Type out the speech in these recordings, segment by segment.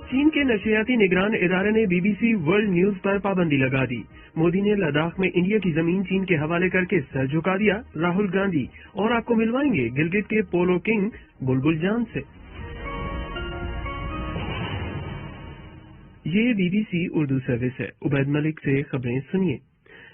चीन के नशरियाती निगरान इदारे ने बीबीसी वर्ल्ड न्यूज पर पाबंदी लगा दी। मोदी ने लद्दाख में इंडिया की जमीन चीन के हवाले करके सर झुका दिया। राहुल गांधी और आपको मिलवाएंगे गिलगित के पोलो किंग बुलबुल जान से। ये बीबीसी उर्दू सर्विस है। उबैद मलिक से खबरें सुनिए।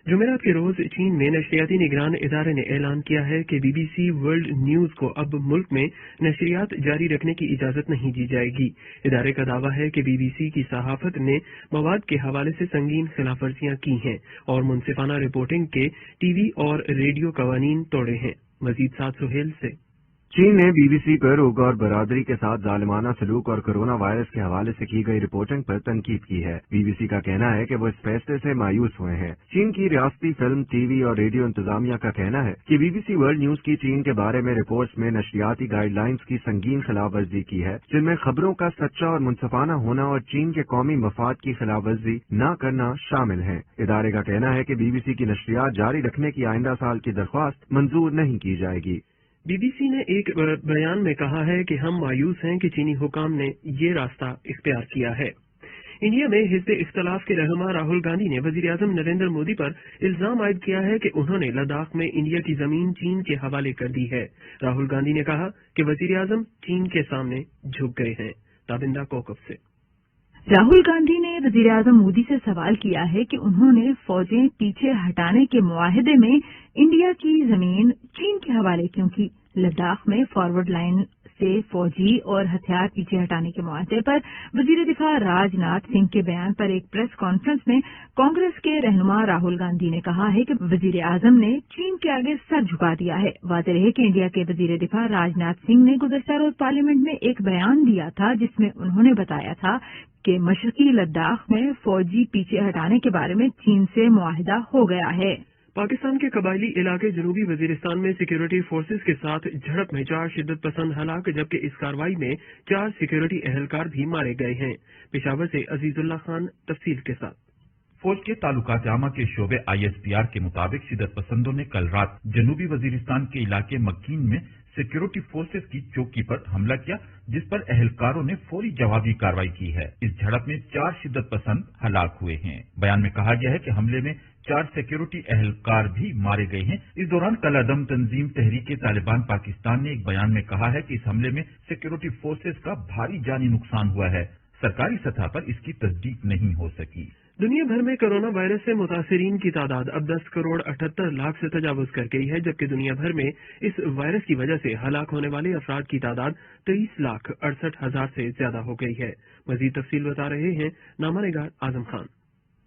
जुमेरात के रोज चीन में नशरियाती निगरान इदारे ने ऐलान किया है कि बीबीसी वर्ल्ड न्यूज को अब मुल्क में नशरियात जारी रखने की इजाजत नहीं दी जाएगी। इदारे का दावा है कि बीबीसी की सहाफत ने मवाद के हवाले से संगीन खिलाफवर्जियां की हैं और मुनसिफाना रिपोर्टिंग के टीवी और रेडियो कवानीन तोड़े हैं। मजीद साथ सुहेल से। चीन ने बीबीसी पर उइगर बरादरी के साथ जालिमाना सलूक और कोरोना वायरस के हवाले से की गई रिपोर्टिंग पर तनकीद की है। बीबीसी का कहना है कि वो इस फैसले से मायूस हुए हैं। चीन की रियासती फिल्म, टीवी और रेडियो इंतजामिया का कहना है कि बीबीसी वर्ल्ड न्यूज की चीन के बारे में रिपोर्ट्स में नशरियाती गाइडलाइंस की संगीन खिलाफ वर्जी की है, जिनमें खबरों का सच्चा और मुनसफाना होना और चीन के कौमी मफाद की खिलाफ वर्जी न करना शामिल है। इदारे का कहना है कि बीबीसी की नशरियात जारी रखने की आइंदा साल की दरख्वास्त मंजूर नहीं की जाएगी। बीबीसी ने एक बयान में कहा है कि हम मायूस हैं कि चीनी हुकाम ने ये रास्ता इख्तियार किया है। इंडिया में हिज़्ब इख्तिलाफ के रहनुमा राहुल गांधी ने वजीर आजम नरेंद्र मोदी पर इल्जाम आयद किया है कि उन्होंने लद्दाख में इंडिया की जमीन चीन के हवाले कर दी है। राहुल गांधी ने कहा कि वजीर आजम चीन के सामने झुक गए हैं। ताबिंदा कोकब से। राहुल गांधी ने वजीर आजम मोदी से सवाल किया है कि उन्होंने फौजें पीछे हटाने के मुआहदे में इंडिया की जमीन चीन के हवाले क्यों की। लद्दाख में फॉरवर्ड लाइन से फौजी और हथियार पीछे हटाने के मुआहदे पर वजीर दिफा राजनाथ सिंह के बयान पर एक प्रेस कॉन्फ्रेंस में कांग्रेस के रहनुमा राहुल गांधी ने कहा है कि वजीर आजम ने चीन के आगे सर झुका दिया है। वाज़ेह है कि इंडिया के वजीर दिफा राजनाथ सिंह ने गुज़श्ता रोज पार्लियामेंट में एक बयान दिया था जिसमें उन्होंने बताया था कि मशरकी लद्दाख में फौजी पीछे हटाने के बारे में चीन से मुआहिदा हो गया है। पाकिस्तान के कबायली इलाके जनूबी वजीरिस्तान में सिक्योरिटी फोर्सेज के साथ झड़प में 4 शिद्दत पसंद हलाक, जबकि इस कार्रवाई में 4 सिक्योरिटी एहलकार भी मारे गए हैं। पेशावर से अजीजुल्लाह खान तफसील के साथ। फौज के ताल्लुकात आमा के शोबे ISPR के मुताबिक शिद्दत पसंदों ने कल रात जनूबी वजीरिस्तान के इलाके मक्कीन में सिक्योरिटी फोर्सेज की चौकी पर हमला किया, जिस पर एहलकारों ने फौरी जवाबी कार्रवाई की है। इस झड़प में 4 शिद्दत पसंद हलाक हुए हैं। बयान में कहा गया है कि हमले में 4 सिक्योरिटी एहलकार भी मारे गए हैं। इस दौरान कल अदम तंजीम तहरीक तालिबान पाकिस्तान ने एक बयान में कहा है कि इस हमले में सिक्योरिटी फोर्सेज का भारी जानी नुकसान हुआ है। सरकारी सतह पर इसकी तस्दीक नहीं हो सकी। दुनिया भर में कोरोना वायरस से मुतासिरीन की तादाद अब 10 करोड़ 78 लाख से तजावुज कर गई है, जबकि दुनिया भर में इस वायरस की वजह से हलाक होने वाले अफराद की तादाद 23 लाख 68 हजार से ज्यादा हो गई है। मजीद तफसील बता रहे हैं नामा-निगार आजम खान।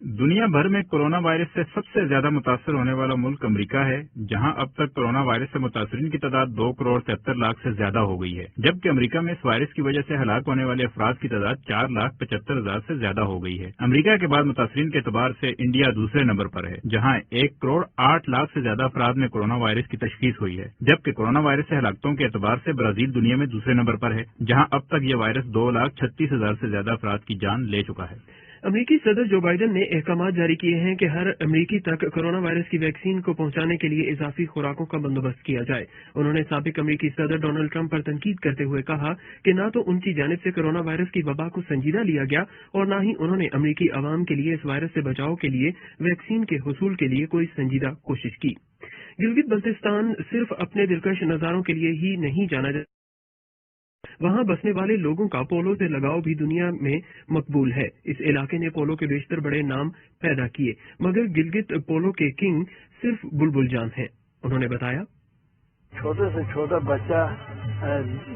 दुनिया भर में कोरोना वायरस से सबसे ज्यादा मुतासर होने वाला मुल्क अमेरिका है, जहां अब तक कोरोना वायरस से मुतासरीन की तादाद 2 करोड़ 73 लाख से ज्यादा हो गई है, जबकि अमेरिका में इस वायरस की वजह से हलाक होने वाले अफराद की तादाद 4 लाख 75 हजार से ज्यादा हो गई है। अमेरिका के बाद मुतासरीन के एतबार से इंडिया दूसरे नंबर पर है, जहां 1 करोड़ 8 लाख से ज्यादा अफराद में कोरोना वायरस की तशखीस हुई है, जबकि कोरोना वायरस से हलाकतों के एतबार से ब्राजील दुनिया में दूसरे नंबर पर है, जहां अब तक यह वायरस 2 लाख 36 हजार से ज्यादा अफराद की जान ले चुका है। अमरीकी सदर जो बाइडन ने अहकाम जारी किए हैं कि हर अमरीकी तक कोरोना वायरस की वैक्सीन को पहुंचाने के लिए इजाफी खुराकों का बंदोबस्त किया जाए। उन्होंने साबिक अमरीकी सदर डोनाल्ड ट्रंप पर तनकीद करते हुए कहा कि न तो उनकी जानिब से कोरोना वायरस की वबा को संजीदा लिया गया और न ही उन्होंने अमरीकी अवाम के लिए इस वायरस से बचाव के लिए वैक्सीन के हुसूल के लिए कोई संजीदा कोशिश की। गिलगित बल्तिस्तान सिर्फ अपने दिलकश नजारों के लिए ही नहीं जाना जाता, वहां बसने वाले लोगों का पोलो से लगाव भी दुनिया में मकबूल है। इस इलाके ने पोलो के बेशतर बड़े नाम पैदा किए, मगर गिलगित पोलो के किंग सिर्फ बुलबुल जान हैं। उन्होंने बताया, छोटे से छोटा बच्चा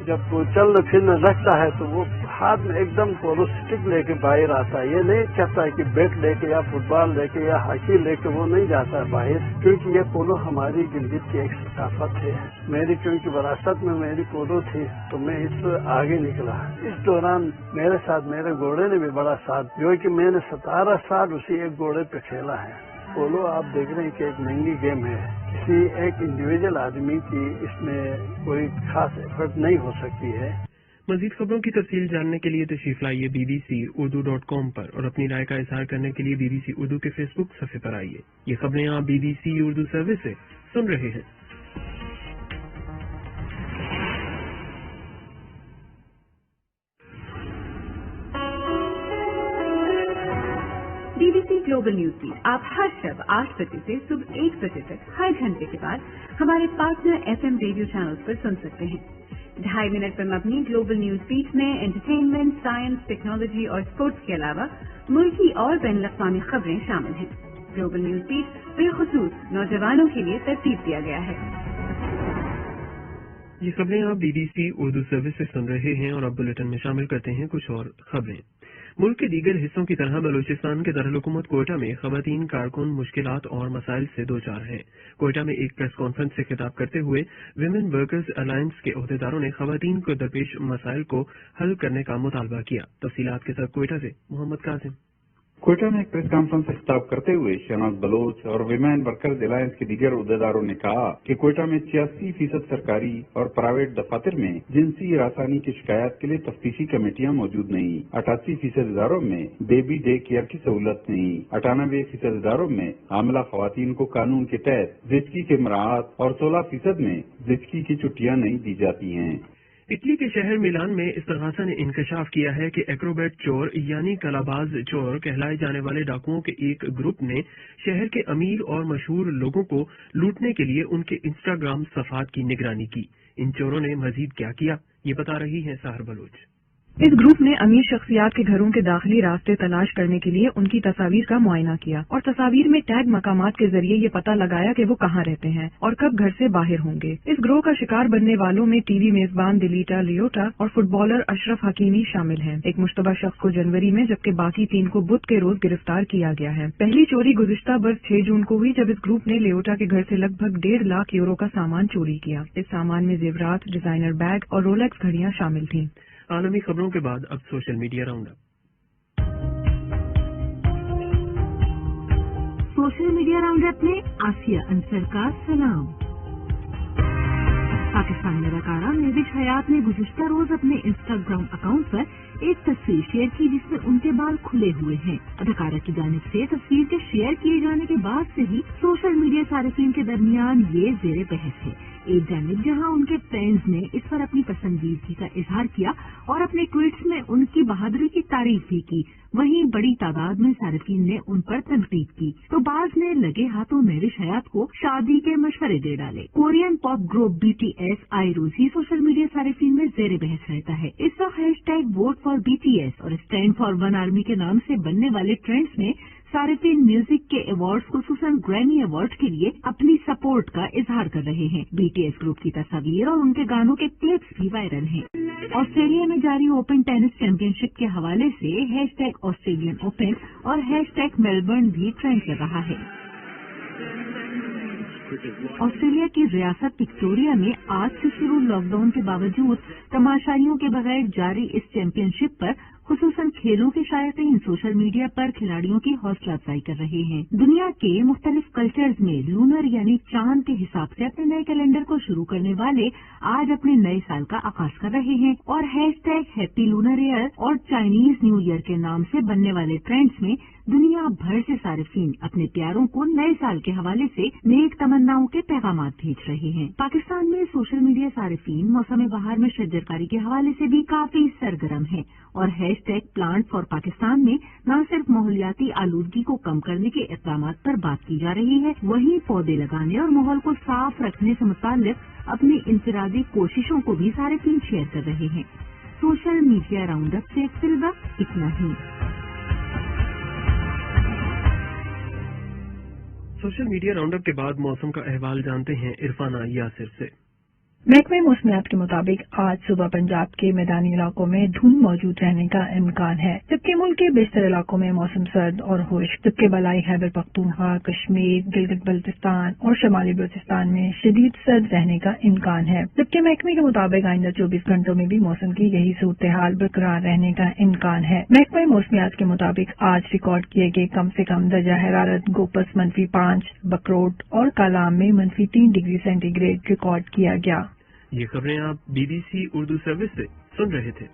जब वो चलने फिरने लगता है तो वो हाथ में एकदम पोलो स्टिक लेके बाहर आता है। ये नहीं चाहता है कि बैट लेके या फुटबॉल लेके या हॉकी लेके वो नहीं जाता है बाहर, क्योंकि ये पोलो हमारी गिलगित की एक सकाफत है। मेरी क्योंकि विरासत में मेरी पोलो थी तो मैं इस आगे निकला। इस दौरान मेरे साथ मेरे घोड़े ने भी बड़ा साथ, जो कि मैंने 17 साल उसी एक घोड़े पे खेला है। पोलो आप देख रहे हैं कि एक महंगी गेम है, किसी एक इंडिविजुअल आदमी की इसमें कोई खास एफर्ट नहीं हो सकती है। मजीद खबरों की तफसील जानने के लिए तशरीफ लाइए bbcurdu.com पर और अपनी राय का इजहार करने के लिए BBC उर्दू के फेसबुक सफे पर आइए। ये खबरें आप BBC उर्दू सर्विस से सुन रहे हैं। BBC ग्लोबल न्यूज फीड आप हर शब 8 बजे से सुबह 1 बजे तक हर घंटे के बाद हमारे पार्टनर FM रेडियो चैनल्स पर सुन सकते हैं। 2.5 मिनट पर मबनी ग्लोबल न्यूज फीड में एंटरटेनमेंट, साइंस, टेक्नोलॉजी और स्पोर्ट्स के अलावा मुल्की और बैनुल-अक़वामी खबरें शामिल हैं। ग्लोबल न्यूज फीड बिलखुसूस नौजवानों के लिए तरतीब दिया गया है। ये खबरें आप BBC उर्दू सर्विस से सुन रहे हैं और अब बुलेटिन में शामिल करते हैं कुछ और खबरें। मुल्क के दीगर हिस्सों की तरह बलूचिस्तान के दारुल-हुकूमत कोयटा में खवातीन कारकुन मुश्किलात और मसाइल से दो चार हैं। कोयटा में एक प्रेस कॉन्फ्रेंस से खिताब करते हुए विमेन वर्कर्स अलायंस के ओहदेदारों ने खवातीन को दरपेश मसाइल को हल करने का मुतालबा किया। तफसीलात के साथ कोयटा से मोहम्मद कासिम। कोयटा में एक प्रेस कॉन्फ्रेंस से खिताब करते हुए शहनाज बलोच और विमेन वर्कर्स अलायंस के दीगर उहदेदारों ने कहा कि कोयटा में 86% सरकारी और प्राइवेट दफातर में जिनसी हरासानी की शिकायत के लिए तफ्तीशी कमेटियां मौजूद नहीं। 88% इदारों में बेबी डे केयर की सहूलत नहीं। 98% इदारों में हामिला खवातीन को कानून के तहत ज़िचकी के मराहत और 16% में ज़िचकी की छुट्टियां नहीं दी जाती हैं। इटली के शहर मिलान में इस्तगासा ने इंकशाफ किया है कि एक्रोबैट चोर यानी कलाबाज चोर कहलाए जाने वाले डाकुओं के एक ग्रुप ने शहर के अमीर और मशहूर लोगों को लूटने के लिए उनके इंस्टाग्राम सफात की निगरानी की। इन चोरों ने मजीद क्या किया, ये बता रही है साहर बलोच। इस ग्रुप ने अमीर शख्सियात के घरों के दाखिली रास्ते तलाश करने के लिए उनकी तस्वीर का मुआयना किया और तस्वीर में टैग मकामात के जरिए ये पता लगाया कि वो कहाँ रहते हैं और कब घर से बाहर होंगे। इस ग्रोह का शिकार बनने वालों में टीवी मेजबान दिलीटा लियोटा और फुटबॉलर अशरफ हकीमी शामिल हैं। एक मुश्तबा शख्स को जनवरी में जबकि बाकी 3 को बुध के रोज गिरफ्तार किया गया है। पहली चोरी गुज़िश्ता बरस 6 जून को हुई जब इस ग्रुप ने लियोटा के घर से लगभग 1.5 लाख यूरो का सामान चोरी किया। इस सामान में जेवरात, डिजाइनर बैग और रोलेक्स घड़ियां शामिल थीं। आलमी खबरों के बाद अब social media roundup. Social media roundup में आसिया अंसर का सलाम। पाकिस्तानी अदाकारा मेविश हयात ने गुज़िश्ता रोज अपने इंस्टाग्राम अकाउंट पर एक तस्वीर शेयर की जिसमें उनके बाल खुले हुए हैं। अदाकारा की जानिब से तस्वीर के शेयर किए जाने के बाद से ही सोशल मीडिया सारिफीन के दरमियान ये ज़ेरे बहस है। एक जानिब जहां उनके फ्रेंड्स ने इस पर अपनी पसंदीदगी का इजहार किया और अपने ट्वीट्स में उनकी बहादुरी की तारीफ भी की, वहीं बड़ी तादाद में सारिफीन ने उन पर तनकीद की तो बाज ने लगे हाथों मेविश हयात को शादी के मशवरे दे डाले। कोरियन पॉप ग्रुप BTS आए रोज ही सोशल मीडिया सारिफीन में ज़ेरे बहस रहता है। इस वक्त हैशटैग वोट फॉर BTS और स्टैंड फॉर वन आर्मी के नाम से बनने वाले ट्रेंड्स में सारिफीन म्यूजिक के अवार्ड्स खुसूसन ग्रैमी अवार्ड के लिए अपनी सपोर्ट का इजहार कर रहे हैं। BTS ग्रुप की तस्वीर और उनके गानों के क्लिप्स भी वायरल हैं। ऑस्ट्रेलिया में जारी ओपन टेनिस चैंपियनशिप के हवाले से हैशटैग ऑस्ट्रेलियन ओपन और हैशटैग मेलबर्न भी ट्रेंड कर रहा है। ऑस्ट्रेलिया की रियासत विक्टोरिया में आज से शुरू लॉकडाउन के बावजूद तमाशाइयों के बगैर जारी इस चैंपियनशिप पर खुसूसन खेलों के शायकीन सोशल मीडिया पर खिलाड़ियों की हौसला अफजाई कर रहे हैं। दुनिया के मुख्तलिफ कल्चर्स में लूनर यानी चांद के हिसाब से अपने नए कैलेंडर को शुरू करने वाले आज अपने नए साल का आगाज कर रहे हैं और हैशटैग हैप्पी लूनर ईयर और चाइनीज न्यू ईयर के नाम से बनने वाले ट्रेंड्स में दुनिया भर से सारिफीन अपने प्यारों को नए साल के हवाले से नेक तमन्नाओं के पैगामात भेज रहे हैं। पाकिस्तान में सोशल मीडिया सारिफीन मौसम बहार में शजरकारी के हवाले से भी काफी सरगर्म है और हैशटैग प्लांट फॉर पाकिस्तान में न सिर्फ माहौलियाती आलूदगी को कम करने के इक़दामात पर बात की जा रही है, वहीं पौधे लगाने और माहौल को साफ रखने से मुताल्लिक अपनी इंफरादी कोशिशों को भी सारिफीन शेयर कर रहे हैं। सोशल मीडिया राउंडअप से फिलहाल इतना ही। सोशल मीडिया राउंडअप के बाद मौसम का अहवाल जानते हैं इरफाना यासिर से। महकमे मौसमियात के मुताबिक आज सुबह पंजाब के मैदानी इलाकों में धुंध मौजूद रहने का इम्कान है, जबकि मुल्क के बेशतर इलाकों में मौसम सर्द और खुश्क, जबकि बलाई खैबर पख्तूनख्वा, कश्मीर, गिलगित बल्तिस्तान और शमाली बलूचिस्तान में शदीद सर्द रहने का इम्कान है। जबकि महकमे के मुताबिक आइंदा 24 घंटों में भी मौसम की यही सूरत हाल बरकरार रहने का इम्कान है। महकमे मौसमियात के मुताबिक आज रिकॉर्ड किए गए कम से कम दर्जा हरारत गोपस -5, बकरोट और कालाम में -3 डिग्री सेंटीग्रेड रिकॉर्ड किया गया। ये खबरें आप BBC उर्दू सर्विस से सुन रहे थे।